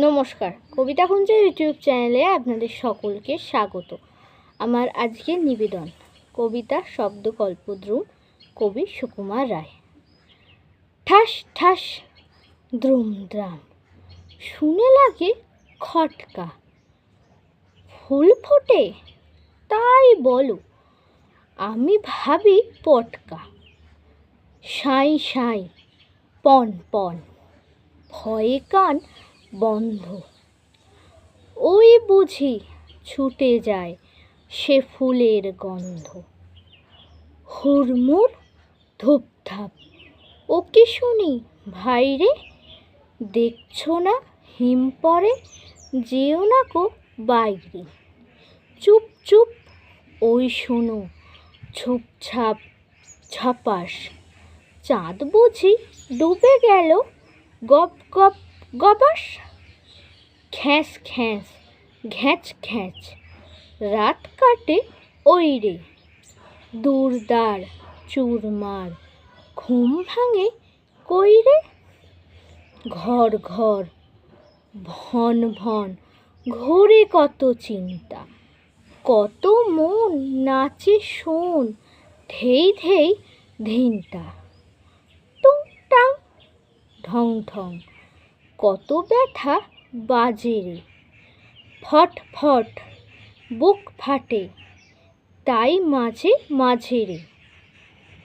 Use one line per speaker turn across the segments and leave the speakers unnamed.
নমস্কার, কবিতা কুঞ্জ ইউটিউব চ্যানেলে আপনাদের সকলকে স্বাগত। আমার আজকের নিবেদন কবিতা শব্দকল্পদ্রুম, কবি সুকুমার রায়। ঠাস ঠাস দ্রুম দ্রাম শুনে লাগে খটকা, ফুল ফোটে তাই বলো, আমি ভাবি পটকা। সাঁই সাঁই পন পন ভয়ে কান বন্ধ, ওই বুঝি ছুটে যায় সে ফুলের গন্ধ। হুড়মুড় ধূপধাপ ও কি শুনি ভাইরে, দেখছো না হিম পড়ে, যেও না কো বাইরে। চুপ চুপ ওই শোনো ঝুপঝাপ ঝপাস, চাঁদ বুঝি ডুবে গেল গপ গপ গবাস। খ্যাঁচ খ্যাঁচ ঘ্যাঁচ ঘ্যাঁচ রাত কাটে ওই রে, দুরদার চুরমার ঘুম ভাঙে কই রে। ঘর ঘর ভন ভন ঘোরে কত চিন্তা, কত মন নাচে শোন ধেই ধেই ধিনতা। টুং টাং ঢং ঢং কত ব্যথা বাজে রে, ফট ফট বুক ফাটে তাই মাঝে মাঝে রে।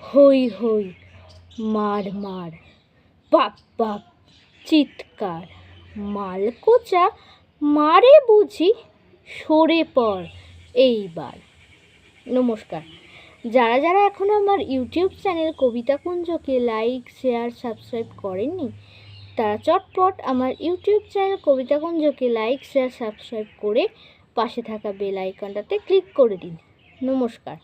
হই হই মার মার বাপ বাপ চিৎকার, মালকোচা মারে বুঝি সরে পড় এইবার। নমস্কার। যারা যারা এখনও আমার ইউটিউব চ্যানেল কবিতা কুঞ্জকে লাইক শেয়ার সাবস্ক্রাইব করেননি, তারা চটপট আমার ইউটিউব চ্যানেল কবিতা কুঞ্জকে লাইক শেয়ার সাবস্ক্রাইব করে পাশে থাকা বেল আইকনটাতে ক্লিক করে দিন। নমস্কার।